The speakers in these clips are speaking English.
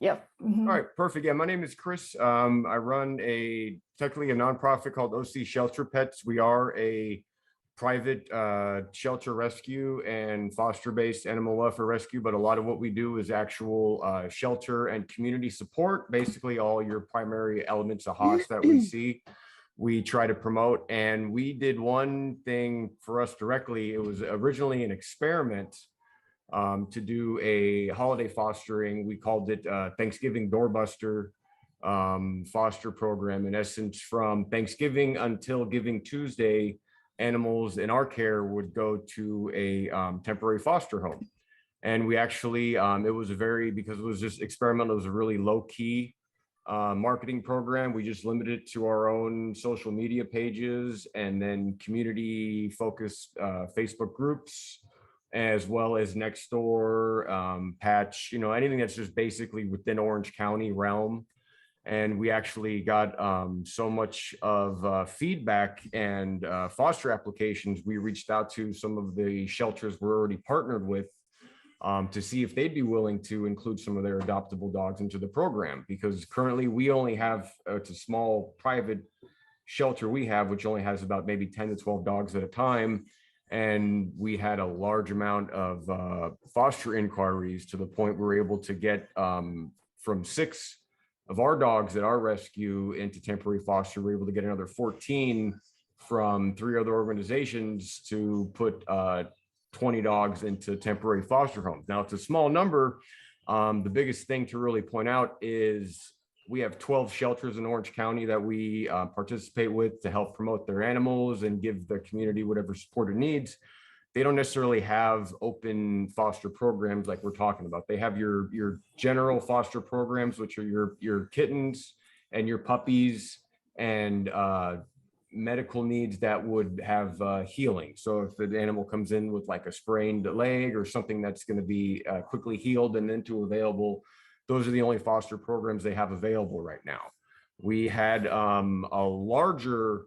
Yep. All right, perfect. Yeah, my name is Chris. I run technically a nonprofit called OC Shelter Pets. We are a private shelter rescue and foster-based animal welfare rescue, but a lot of what we do is actual shelter and community support. Basically, all your primary elements of HOS that we see, we try to promote. And we did one thing for us directly. It was originally an experiment to do a holiday fostering. We called it Thanksgiving Doorbuster foster program. In essence, from Thanksgiving until Giving Tuesday, animals in our care would go to a temporary foster home. And we actually, it was because it was just experimental, it was a really low key marketing program. We just limited it to our own social media pages and then community focused Facebook groups, as well as next door, Patch, anything that's just basically within Orange County realm. And we actually got so much of feedback and foster applications. We reached out to some of the shelters we're already partnered with to see if they'd be willing to include some of their adoptable dogs into the program. Because currently we only have, it's a small private shelter we have, which only has about maybe 10 to 12 dogs at a time. And we had a large amount of foster inquiries to the point we were able to get from 6 of our dogs at our rescue into temporary foster. We were able to get another 14 from 3 other organizations to put 20 dogs into temporary foster homes. Now, it's a small number. The biggest thing to really point out is we have 12 shelters in Orange County that we participate with to help promote their animals and give the community whatever support it needs. They don't necessarily have open foster programs like we're talking about. They have your general foster programs, which are your kittens and your puppies and medical needs that would have healing. So if the animal comes in with like a sprained leg or something that's going to be quickly healed and then available, those are the only foster programs they have available right now. We had a larger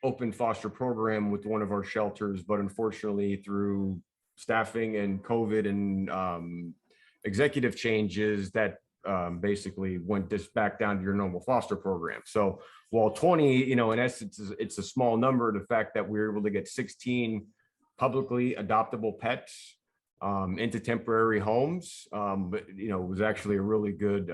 open foster program with one of our shelters, but unfortunately through staffing and COVID and executive changes, that basically went this back down to your normal foster program. So while 20, in essence, it's a small number, the fact that we were able to get 16 publicly adoptable pets into temporary homes, but it was actually a really good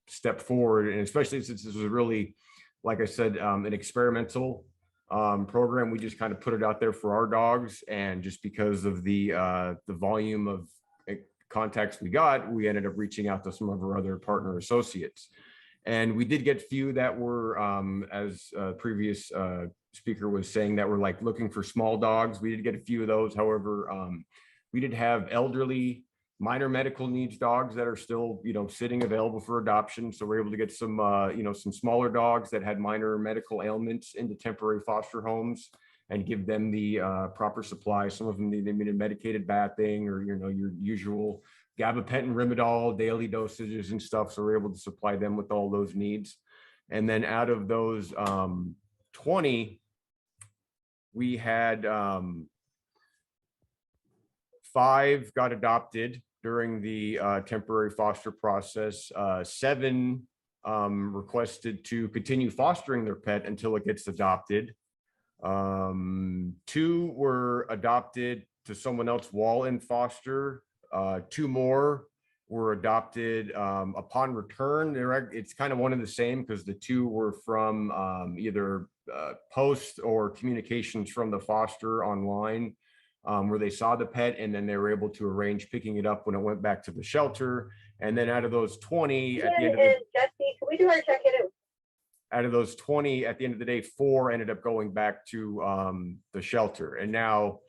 step forward. And especially since this was really, like I said, an experimental program, we just kind of put it out there for our dogs. And just because of the volume of contacts we got, we ended up reaching out to some of our other partner associates. And we did get few that were, as a previous speaker was saying, that were like looking for small dogs. We did get a few of those. However, we did have elderly, minor medical needs dogs that are still, sitting available for adoption. So we're able to get some, some smaller dogs that had minor medical ailments into temporary foster homes and give them the proper supply. Some of them they needed medicated bathing or, your usual gabapentin, Rimadyl, daily dosages and stuff. So we're able to supply them with all those needs. And then out of those 20, we had 5 got adopted during the temporary foster process. 7 requested to continue fostering their pet until it gets adopted. 2 were adopted to someone else while in foster. 2 more were adopted upon return. It's kind of one and the same because the 2 were from either posts or communications from the foster online, where they saw the pet and then they were able to arrange picking it up when it went back to the shelter. And then out of those 20, at the end of the Jesse, can we do our check-in? Out of those 20, at the end of the day, 4 ended up going back to the shelter. And now,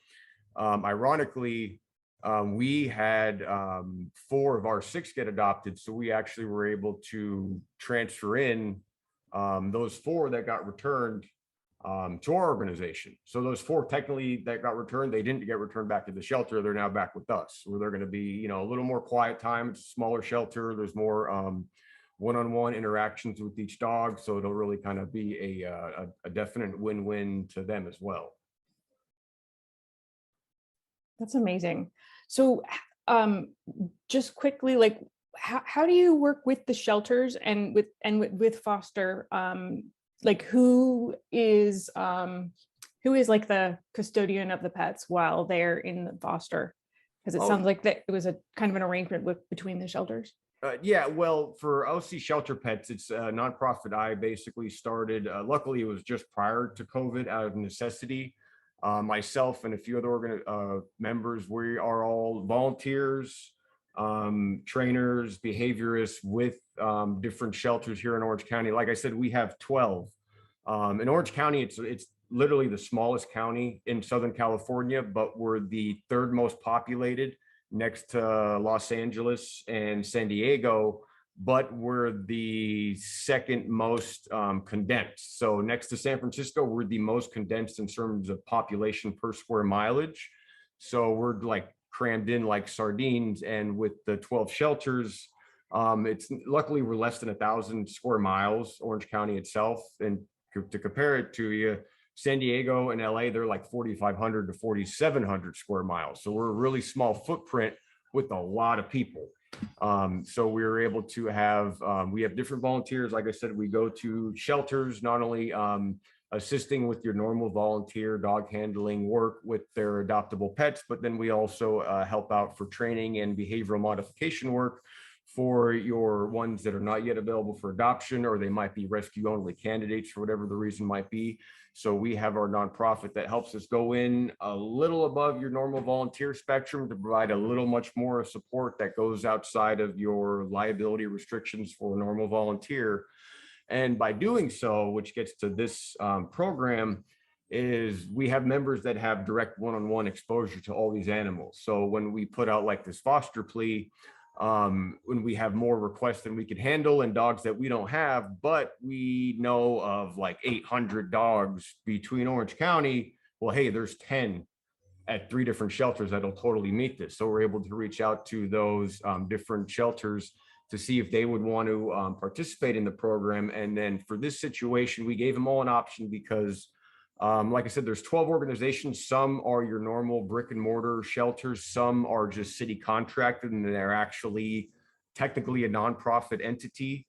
ironically, we had 4 of our 6 get adopted. So we actually were able to transfer in those 4 that got returned to our organization. So those 4 technically that got returned, they didn't get returned back to the shelter. They're now back with us, where they're going to be, a little more quiet time. It's a smaller shelter. There's more one-on-one interactions with each dog. So it'll really kind of be a definite win-win to them as well. That's amazing. So just quickly, like, how do you work with the shelters and with foster? Like who is like the custodian of the pets while they're in the foster? Because it sounds like that it was a kind of an arrangement between the shelters. Yeah, well, for OC Shelter Pets, it's a nonprofit I basically started. Luckily, it was just prior to COVID out of necessity. Myself and a few other members, we are all volunteers, trainers, behaviorists with different shelters here in Orange County. Like I said, we have 12. In Orange County, it's literally the smallest county in Southern California, but we're the third most populated next to Los Angeles and San Diego, but we're the second most condensed. So next to San Francisco, we're the most condensed in terms of population per square mileage. So we're like crammed in like sardines. And with the 12 shelters, it's luckily we're less than 1,000 square miles, Orange County itself. And to compare it to you, San Diego and LA, they're like 4,500 to 4,700 square miles. So we're a really small footprint with a lot of people. So we were able to have, we have different volunteers. Like I said, we go to shelters, not only assisting with your normal volunteer dog handling work with their adoptable pets, but then we also help out for training and behavioral modification work for your ones that are not yet available for adoption, or they might be rescue only candidates for whatever the reason might be. So we have our nonprofit that helps us go in a little above your normal volunteer spectrum to provide a little much more support that goes outside of your liability restrictions for a normal volunteer. And by doing so, which gets to this program, is we have members that have direct one-on-one exposure to all these animals. So when we put out like this foster plea, when we have more requests than we could handle and dogs that we don't have, but we know of like 800 dogs between Orange County, well, hey, there's 10 at 3 different shelters that'll totally meet this. So we're able to reach out to those different shelters to see if they would want to participate in the program. And then for this situation, we gave them all an option because like I said, there's 12 organizations. Some are your normal brick and mortar shelters. Some are just city contracted and they're actually technically a nonprofit entity.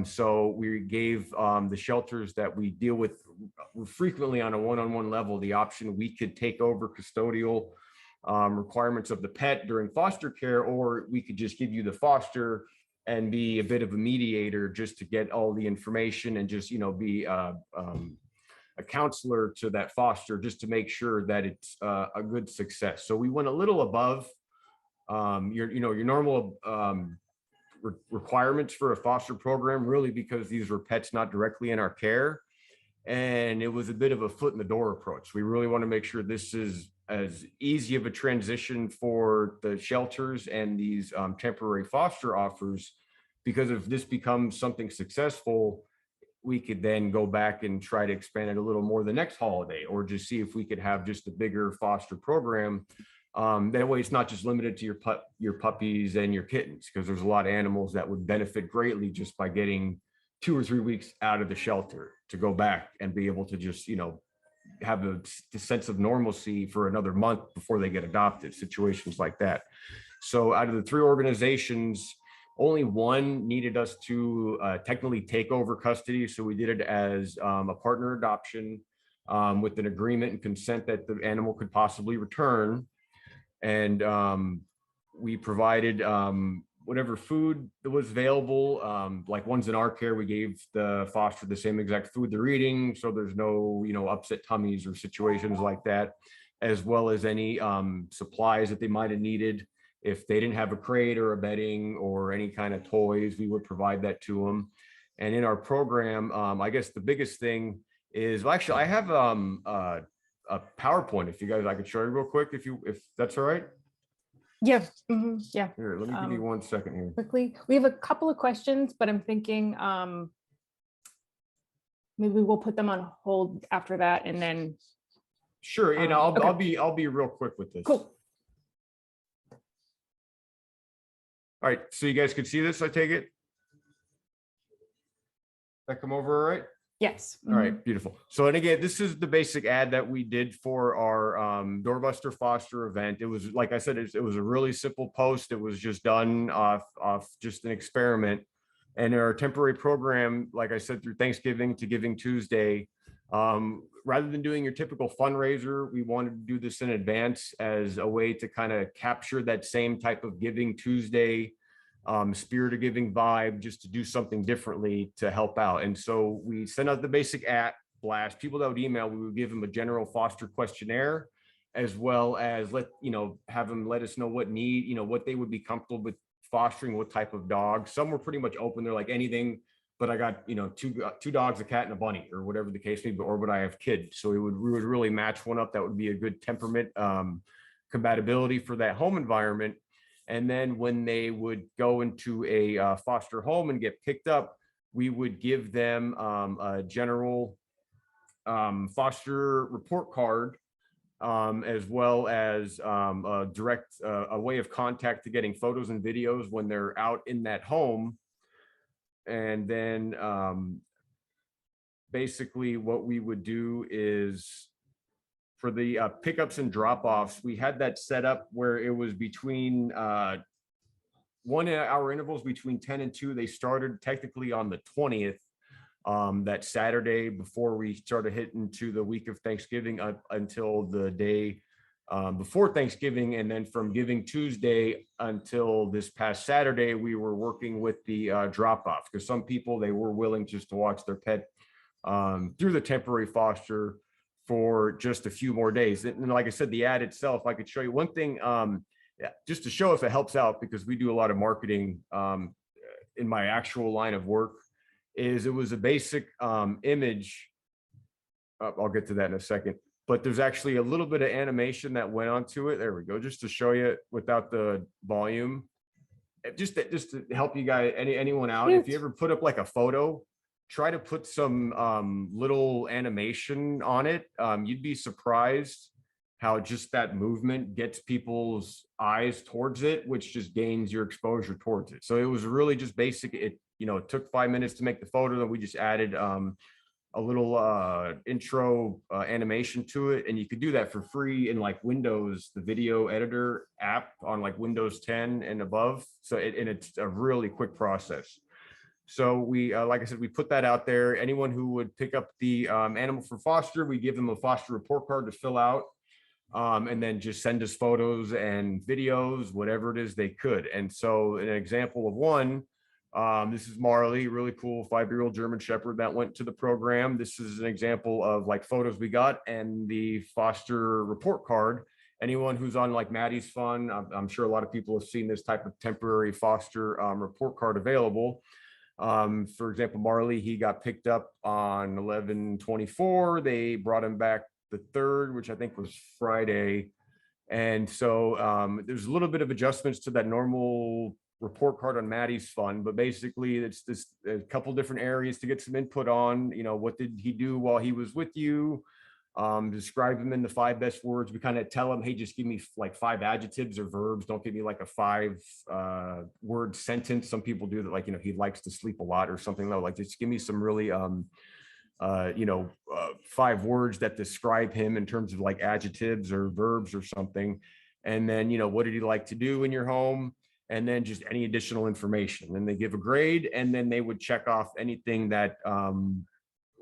So we gave the shelters that we deal with frequently on a one-on-one level the option we could take over custodial requirements of the pet during foster care, or we could just give you the foster and be a bit of a mediator just to get all the information and just, be a counselor to that foster just to make sure that it's a good success. So we went a little above your normal requirements for a foster program, really because these were pets not directly in our care. And it was a bit of a foot in the door approach. We really want to make sure this is as easy of a transition for the shelters and these temporary foster offers, because if this becomes something successful, we could then go back and try to expand it a little more the next holiday, or just see if we could have just a bigger foster program. That way it's not just limited to your puppies and your kittens, because there's a lot of animals that would benefit greatly just by getting 2 or 3 weeks out of the shelter to go back and be able to just, have a sense of normalcy for another month before they get adopted, situations like that. So out of the 3 organizations, only one needed us to technically take over custody. So we did it as a partner adoption with an agreement and consent that the animal could possibly return. And we provided whatever food that was available, like ones in our care, we gave the foster the same exact food they're eating. So there's no, upset tummies or situations like that, as well as any supplies that they might've needed. If they didn't have a crate or a bedding or any kind of toys, we would provide that to them. And in our program, I guess the biggest thing is, well, actually, I have a PowerPoint. If you guys, I could show you real quick, if that's all right. Yeah. Yeah. Here, let me give you 1 second here. Quickly, we have a couple of questions, but I'm thinking maybe we'll put them on hold after that, and then. Sure, and I'll be real quick with this. Cool. All right, so you guys could see this, I take it? That come over all right? Yes. All right, beautiful. So, and again, this is the basic ad that we did for our Doorbuster Foster event. It was, like I said, it was a really simple post. It was just done off just an experiment. And our temporary program, like I said, through Thanksgiving to Giving Tuesday, rather than doing your typical fundraiser, we wanted to do this in advance as a way to kind of capture that same type of Giving Tuesday spirit of giving vibe, just to do something differently to help out. And so we sent out the basic at blast. People that would email, we would give them a general foster questionnaire, as well as have them let us know what need, what they would be comfortable with fostering, what type of dog. Some were pretty much open. They're like, anything, but I got, two dogs, a cat and a bunny, or whatever the case may be, or would I have kids? So we would really match one up. That would be a good temperament compatibility for that home environment. And then when they would go into a foster home and get picked up, we would give them a general foster report card, as well as a direct a way of contact to getting photos and videos when they're out in that home. And then basically what we would do is, for the pickups and drop-offs, we had that set up where it was between 1 hour intervals between 10 and 2. They started technically on the 20th, that Saturday, before we started hitting to the week of Thanksgiving until the day before Thanksgiving. And then from Giving Tuesday until this past Saturday, we were working with the drop-off, because some people, they were willing just to watch their pet through the temporary foster for just a few more days. And like I said, the ad itself, I could show you one thing, just to show if it helps out, because we do a lot of marketing in my actual line of work, is it was a basic image. I'll get to that in a second, but there's actually a little bit of animation that went onto it. There we go, just to show you without the volume, just to help you guys, anyone out. If you ever put up like a photo, try to put some little animation on it. You'd be surprised how just that movement gets people's eyes towards it, which just gains your exposure towards it. So it was really just basic. It took 5 minutes to make the photo, and we just added a little intro animation to it. And you could do that for free in like Windows, the video editor app on like Windows 10 and above. So it's a really quick process. So we, like I said, we put that out there. Anyone who would pick up the animal for foster, we give them a foster report card to fill out, and then just send us photos and videos, whatever it is they could. And so an example of one, this is Marley, really cool 5-year-old German Shepherd that went to the program. This is an example of like photos we got and the foster report card. Anyone who's on like Maddie's Fun, I'm sure a lot of people have seen this type of temporary foster report card available. For example, Marley, he got picked up on 11/24. They brought him back the 3rd, which I think was Friday. And so there's a little bit of adjustments to that normal report card on Maddie's Fun, but basically it's this a couple different areas to get some input on, what did he do while he was with you? Describe him in the 5 best words. We kind of tell him, hey, just give me like 5 adjectives or verbs. Don't give me like a 5 word sentence. Some people do that, like, he likes to sleep a lot or something though. Like, just give me some really 5 words that describe him in terms of like adjectives or verbs or something. And then, what did he like to do in your home? And then just any additional information. And they give a grade, and then they would check off anything that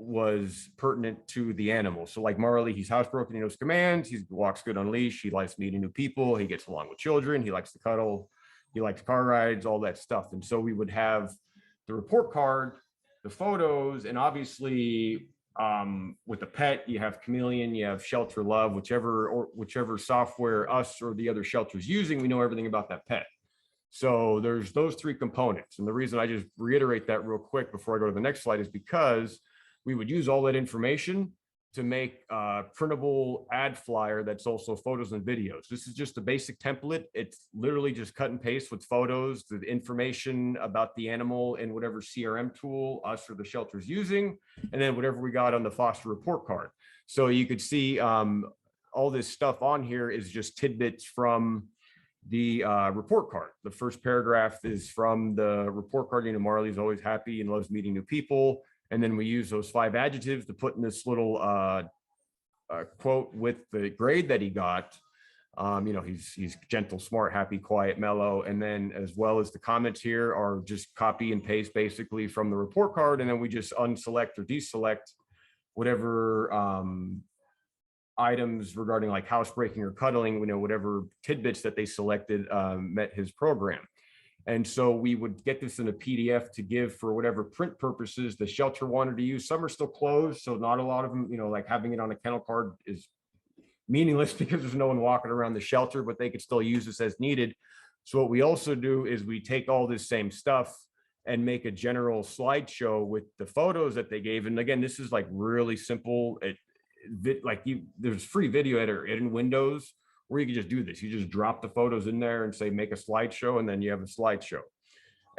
was pertinent to the animal. So like Marley, he's housebroken, he knows commands, he walks good on leash, he likes meeting new people, he gets along with children, he likes to cuddle, he likes car rides, all that stuff. And so we would have the report card, the photos, and obviously with the pet, you have Chameleon, you have Shelter Love, whichever software us or the other shelters using, we know everything about that pet. So there's those 3 components. And the reason I just reiterate that real quick before I go to the next slide is because we would use all that information to make a printable ad flyer that's also photos and videos. This is just a basic template. It's literally just cut and paste with photos, the information about the animal in whatever CRM tool us or the shelter's using, and then whatever we got on the foster report card. So you could see all this stuff on here is just tidbits from the report card. The first paragraph is from the report card. Marley's always happy and loves meeting new people. And then we use those 5 adjectives to put in this little quote with the grade that he got. He's gentle, smart, happy, quiet, mellow. And then as well as the comments here are just copy and paste basically from the report card. And then we just unselect or deselect whatever items regarding like housebreaking or cuddling, whatever tidbits that they selected met his program. And so we would get this in a PDF to give for whatever print purposes the shelter wanted to use. Some are still closed, so not a lot of them, like having it on a kennel card is meaningless because there's no one walking around the shelter, but they could still use this as needed. So what we also do is we take all this same stuff and make a general slideshow with the photos that they gave. And again, this is like really simple. There's free video editor in Windows where you can just do this. You just drop the photos in there and say, make a slideshow, and then you have a slideshow.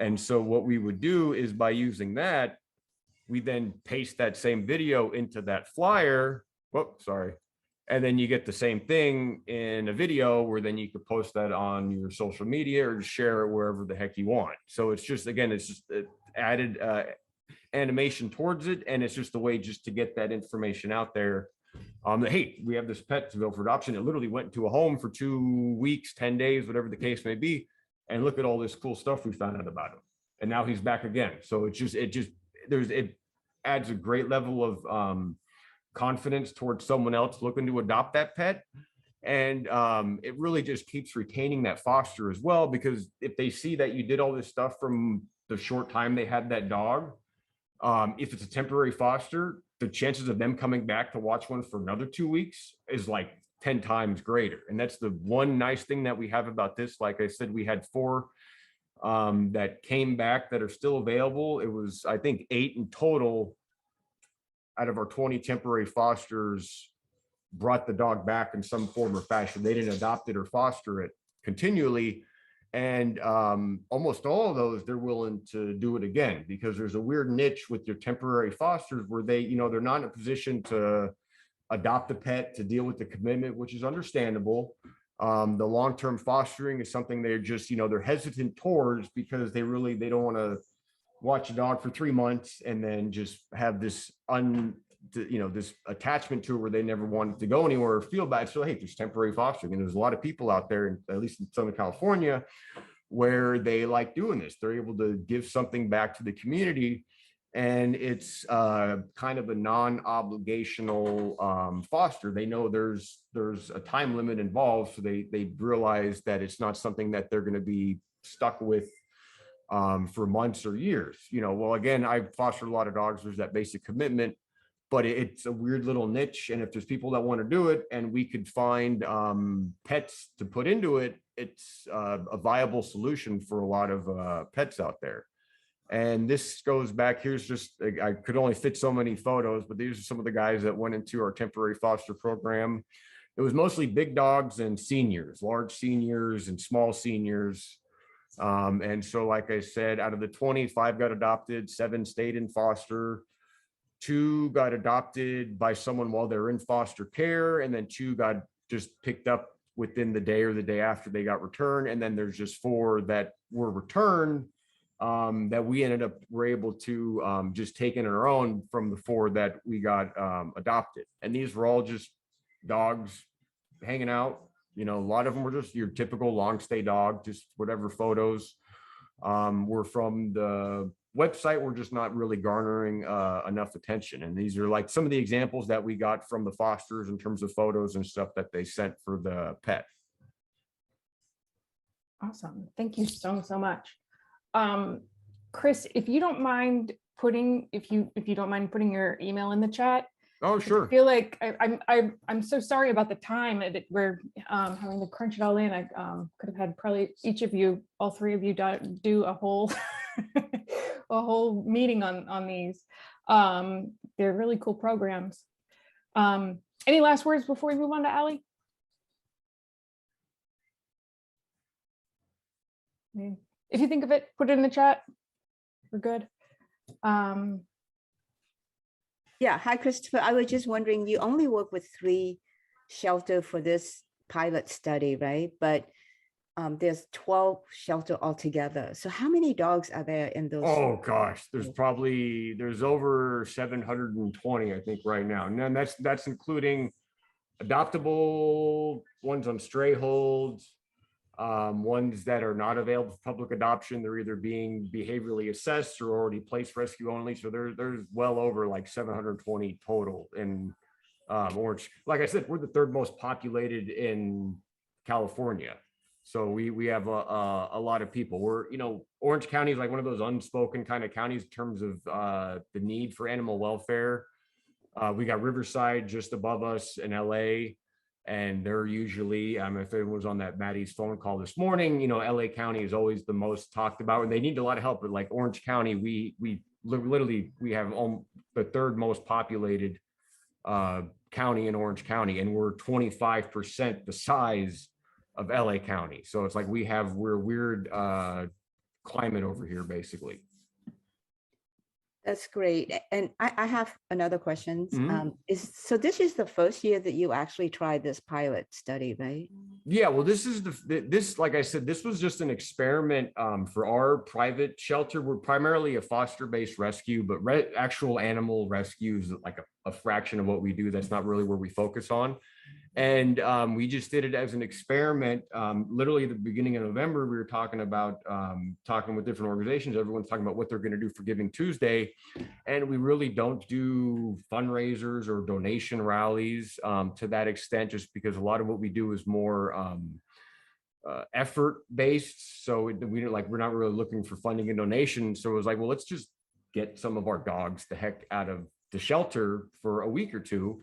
And so what we would do is by using that, we then paste that same video into that flyer. Whoop, sorry. And then you get the same thing in a video where then you could post that on your social media or share it wherever the heck you want. So it's just, again, it's just added animation towards it. And it's just a way just to get that information out there. Hey, we have this pet available for adoption. It literally went to a home for 2 weeks, 10 days, whatever the case may be. And look at all this cool stuff we found out about him. And now he's back again. So it adds a great level of confidence towards someone else looking to adopt that pet. And it really just keeps retaining that foster as well, because if they see that you did all this stuff from the short time they had that dog, if it's a temporary foster, the chances of them coming back to watch one for another 2 weeks is like 10 times greater. And that's the one nice thing that we have about this. Like I said, we had 4 that came back that are still available. It was, I think, 8 in total out of our 20 temporary fosters brought the dog back in some form or fashion. They didn't adopt it or foster it continually. And almost all of those, they're willing to do it again, because there's a weird niche with your temporary fosters where they, they're not in a position to adopt a pet, to deal with the commitment, which is understandable. The long-term fostering is something they're just, they're hesitant towards, because they don't want to watch a dog for 3 months and then just have this this attachment to it where they never wanted to go anywhere or feel bad. So hey, there's temporary fostering, and there's a lot of people out there, at least in Southern California, where they like doing this. They're able to give something back to the community, and it's kind of a non-obligational foster. They know there's a time limit involved, so they realize that it's not something that they're going to be stuck with for months or years. Well, again, I've fostered a lot of dogs. There's that basic commitment, but it's a weird little niche. And if there's people that want to do it and we could find pets to put into it, it's a viable solution for a lot of pets out there. And this goes back, here's just, I could only fit so many photos, but these are some of the guys that went into our temporary foster program. It was mostly big dogs and seniors, large seniors and small seniors. And so, like I said, out of the 25 got adopted, 7 stayed in foster, 2 got adopted by someone while they're in foster care, and then 2 got just picked up within the day or the day after they got returned. And then there's just 4 that were returned that we were able to just take in on our own from the 4 that we got adopted. And these were all just dogs hanging out. A lot of them were just your typical long stay dog, just whatever photos were from the website. We're just not really garnering enough attention. And these are like some of the examples that we got from the fosters in terms of photos and stuff that they sent for the pet. Awesome. Thank you so much. Chris, if you don't mind putting your email in the chat. Oh, sure. I feel like I'm so sorry about the time that we're having to crunch it all in. I could have had probably all 3 of you do a whole a whole meeting on these. They're really cool programs. Any last words before we move on to Allie? If you think of it, put it in the chat. We're good. Yeah, hi, Christopher. I was just wondering, you only work with 3 shelters for this pilot study, right? But there's 12 shelter altogether. So how many dogs are there in those? Oh gosh, there's over 720, I think, right now. And then that's including adoptable ones on stray holds, ones that are not available for public adoption. They're either being behaviorally assessed or already placed rescue only. So there's well over like 720 total in Orange. Like I said, we're the third most populated in California. So we have a lot of people. Orange County is like one of those unspoken kind of counties in terms of the need for animal welfare. We got Riverside just above us in LA, and they're usually, if it was on that Maddie's phone call this morning, LA County is always the most talked about, and they need a lot of help. But like Orange County, we literally have the third most populated county in Orange County, and we're 25% the size of LA County. So it's like we're weird climate over here, basically. That's great. And I have another question. Mhm. So this is the first year that you actually tried this pilot study, right? Yeah, well, this, like I said, this was just an experiment for our private shelter. We're primarily a foster-based rescue, but actual animal rescue is like a fraction of what we do. That's not really where we focus on. And we just did it as an experiment. Literally at the beginning of November, we were talking with different organizations. Everyone's talking about what they're going to do for Giving Tuesday. And we really don't do fundraisers or donation rallies to that extent, just because a lot of what we do is more effort based. So we're not really looking for funding and donations. So it was like, well, let's just get some of our dogs the heck out of the shelter for a week or two.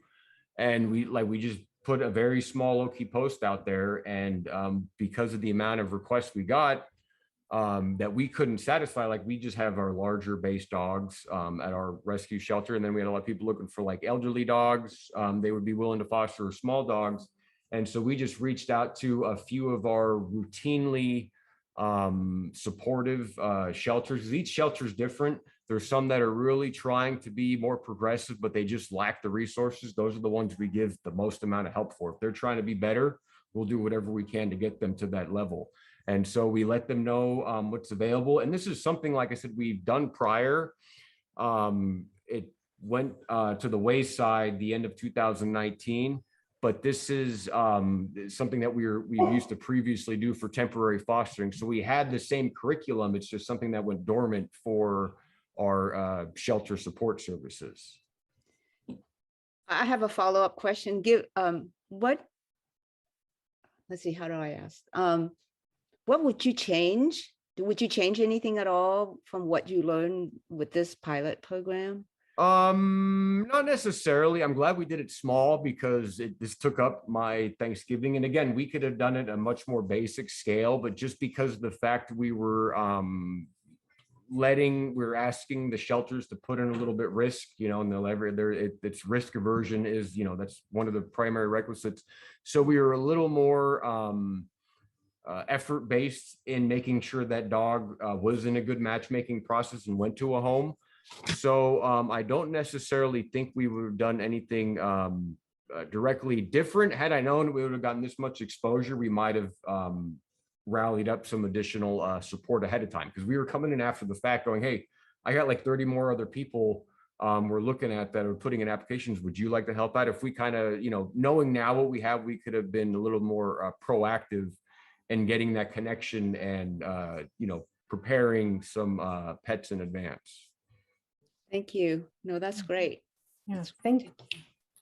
And we just put a very small low-key post out there, and because of the amount of requests we got that we couldn't satisfy, like we just have our larger base dogs at our rescue shelter, and then we had a lot of people looking for like elderly dogs. They would be willing to foster small dogs, and so we just reached out to a few of our routinely supportive shelters. Each shelter is different. There's some that are really trying to be more progressive, but they just lack the resources. Those are the ones we give the most amount of help for. If they're trying to be better, we'll do whatever we can to get them to that level. And so we let them know what's available. And this is something, like I said, we've done prior. It went to the wayside the end of 2019. But this is something that we used to previously do for temporary fostering. So we had the same curriculum. It's just something that went dormant for our shelter support services. I have a follow-up question. Let's see, how do I ask? What would you change? Would you change anything at all from what you learned with this pilot program? Not necessarily. I'm glad we did it small because this took up my Thanksgiving. And again, we could have done it at a much more basic scale, but just because of the fact we were we're asking the shelters to put in a little bit risk, and it's risk aversion is, that's one of the primary requisites. So we were a little more effort based in making sure that dog was in a good matchmaking process and went to a home. So I don't necessarily think we would have done anything directly different. Had I known we would have gotten this much exposure, we might have rallied up some additional support ahead of time, because we were coming in after the fact going, hey, I got like 30 more other people we're looking at that are putting in applications. Would you like to help out? If we kind of, knowing now what we have, we could have been a little more proactive in getting that connection and, preparing some pets in advance. Thank you. No, that's great. Yeah,